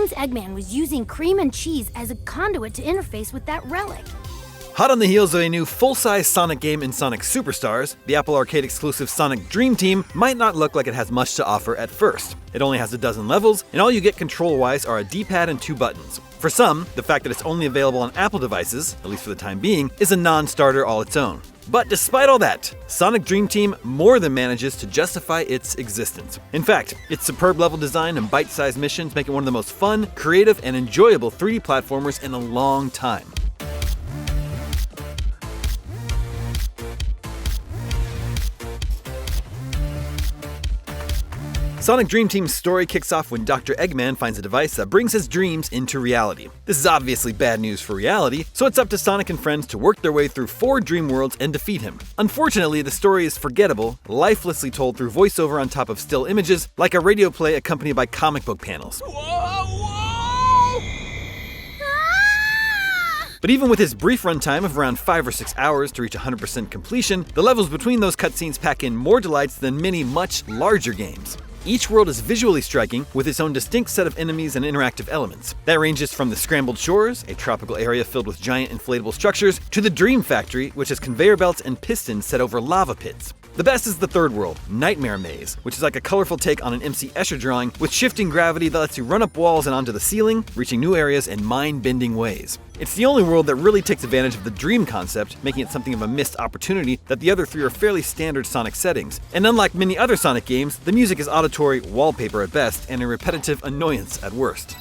seems Eggman was using cream and cheese as a conduit to interface with that relic. Hot on the heels of a new full-size Sonic game in Sonic Superstars, the Apple Arcade exclusive Sonic Dream Team might not look like it has much to offer at first. It only has a dozen levels, and all you get control-wise are a D-pad and 2 buttons. For some, the fact that it's only available on Apple devices, at least for the time being, is a non-starter all its own. But despite all that, Sonic Dream Team more than manages to justify its existence. In fact, its superb level design and bite-sized missions make it one of the most fun, creative, and enjoyable 3D platformers in a long time. Sonic Dream Team's story kicks off when Dr. Eggman finds a device that brings his dreams into reality. This is obviously bad news for reality, so it's up to Sonic and friends to work their way through 4 dream worlds and defeat him. Unfortunately, the story is forgettable, lifelessly told through voiceover on top of still images, like a radio play accompanied by comic book panels. But even with his brief runtime of around 5 or 6 hours to reach 100% completion, the levels between those cutscenes pack in more delights than many much larger games. Each world is visually striking, with its own distinct set of enemies and interactive elements. That ranges from the Scrambled Shores, a tropical area filled with giant inflatable structures, to the Dream Factory, which has conveyor belts and pistons set over lava pits. The best is the third world, Nightmare Maze, which is like a colorful take on an MC Escher drawing with shifting gravity that lets you run up walls and onto the ceiling, reaching new areas in mind-bending ways. It's the only world that really takes advantage of the dream concept, making it something of a missed opportunity that the other 3 are fairly standard Sonic settings. And unlike many other Sonic games, the music is auditory wallpaper at best and a repetitive annoyance at worst.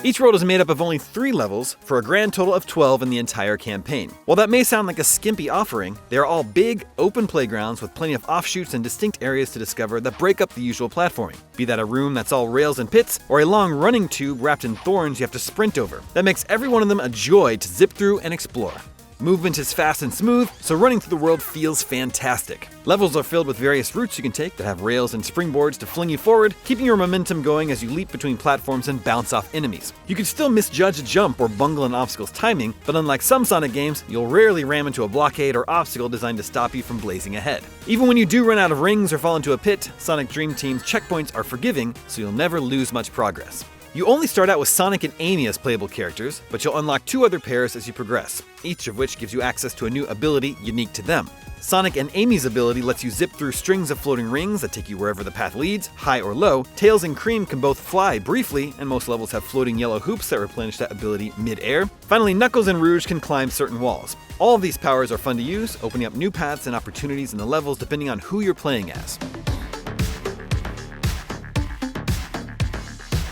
Each world is made up of only 3 levels, for a grand total of 12 in the entire campaign. While that may sound like a skimpy offering, they are all big, open playgrounds with plenty of offshoots and distinct areas to discover that break up the usual platforming. Be that a room that's all rails and pits, or a long running tube wrapped in thorns you have to sprint over. That makes every one of them a joy to zip through and explore. Movement is fast and smooth, so running through the world feels fantastic. Levels are filled with various routes you can take that have rails and springboards to fling you forward, keeping your momentum going as you leap between platforms and bounce off enemies. You can still misjudge a jump or bungle an obstacle's timing, but unlike some Sonic games, you'll rarely ram into a blockade or obstacle designed to stop you from blazing ahead. Even when you do run out of rings or fall into a pit, Sonic Dream Team's checkpoints are forgiving, so you'll never lose much progress. You only start out with Sonic and Amy as playable characters, but you'll unlock 2 other pairs as you progress, each of which gives you access to a new ability unique to them. Sonic and Amy's ability lets you zip through strings of floating rings that take you wherever the path leads, high or low. Tails and Cream can both fly briefly, and most levels have floating yellow hoops that replenish that ability mid-air. Finally, Knuckles and Rouge can climb certain walls. All of these powers are fun to use, opening up new paths and opportunities in the levels depending on who you're playing as.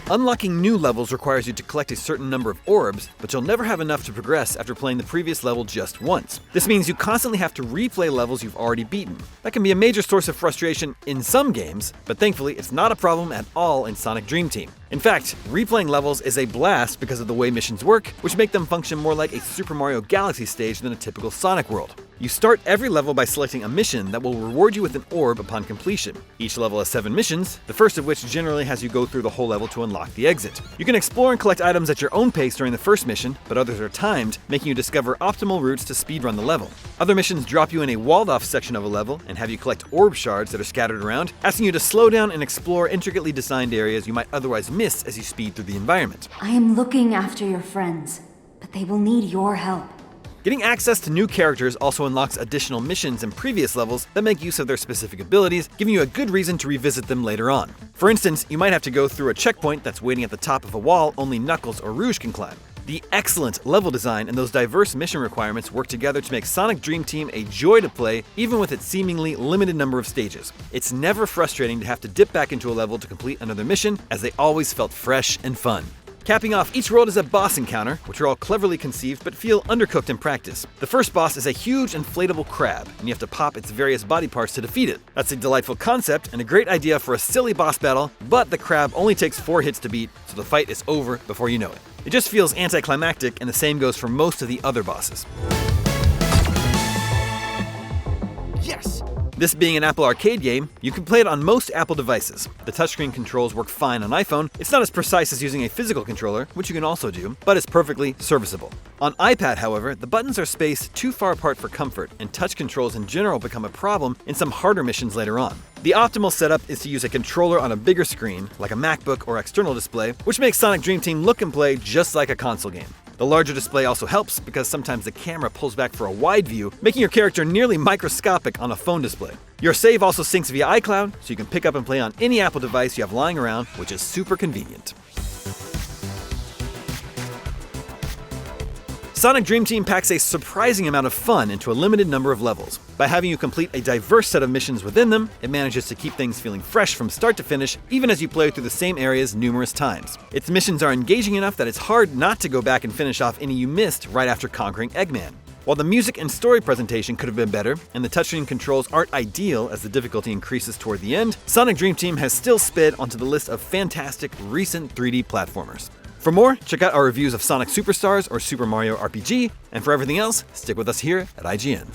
Unlocking new levels requires you to collect a certain number of orbs, but you'll never have enough to progress after playing the previous level just once. This means you constantly have to replay levels you've already beaten. That can be a major source of frustration in some games, but thankfully it's not a problem at all in Sonic Dream Team. In fact, replaying levels is a blast because of the way missions work, which make them function more like a Super Mario Galaxy stage than a typical Sonic world. You start every level by selecting a mission that will reward you with an orb upon completion. Each level has 7 missions, the first of which generally has you go through the whole level to unlock the exit. You can explore and collect items at your own pace during the first mission, but others are timed, making you discover optimal routes to speedrun the level. Other missions drop you in a walled-off section of a level and have you collect orb shards that are scattered around, asking you to slow down and explore intricately designed areas you might otherwise miss as you speed through the environment. I am looking after your friends, but they will need your help. Getting access to new characters also unlocks additional missions in previous levels that make use of their specific abilities, giving you a good reason to revisit them later on. For instance, you might have to go through a checkpoint that's waiting at the top of a wall only Knuckles or Rouge can climb. The excellent level design and those diverse mission requirements work together to make Sonic Dream Team a joy to play, even with its seemingly limited number of stages. It's never frustrating to have to dip back into a level to complete another mission, as they always felt fresh and fun. Capping off each world is a boss encounter, which are all cleverly conceived but feel undercooked in practice. The first boss is a huge inflatable crab, and you have to pop its various body parts to defeat it. That's a delightful concept and a great idea for a silly boss battle, but the crab only takes 4 hits to beat, so the fight is over before you know it. It just feels anticlimactic, and the same goes for most of the other bosses. Yes! This being an Apple Arcade game, you can play it on most Apple devices. The touchscreen controls work fine on iPhone. It's not as precise as using a physical controller, which you can also do, but it's perfectly serviceable. On iPad, however, the buttons are spaced too far apart for comfort, and touch controls in general become a problem in some harder missions later on. The optimal setup is to use a controller on a bigger screen, like a MacBook or external display, which makes Sonic Dream Team look and play just like a console game. The larger display also helps because sometimes the camera pulls back for a wide view, making your character nearly microscopic on a phone display. Your save also syncs via iCloud, so you can pick up and play on any Apple device you have lying around, which is super convenient. Sonic Dream Team packs a surprising amount of fun into a limited number of levels. By having you complete a diverse set of missions within them, it manages to keep things feeling fresh from start to finish, even as you play through the same areas numerous times. Its missions are engaging enough that it's hard not to go back and finish off any you missed right after conquering Eggman. While the music and story presentation could have been better, and the touchscreen controls aren't ideal as the difficulty increases toward the end, Sonic Dream Team has still sped onto the list of fantastic recent 3D platformers. For more, check out our reviews of Sonic Superstars or Super Mario RPG, and for everything else, stick with us here at IGN.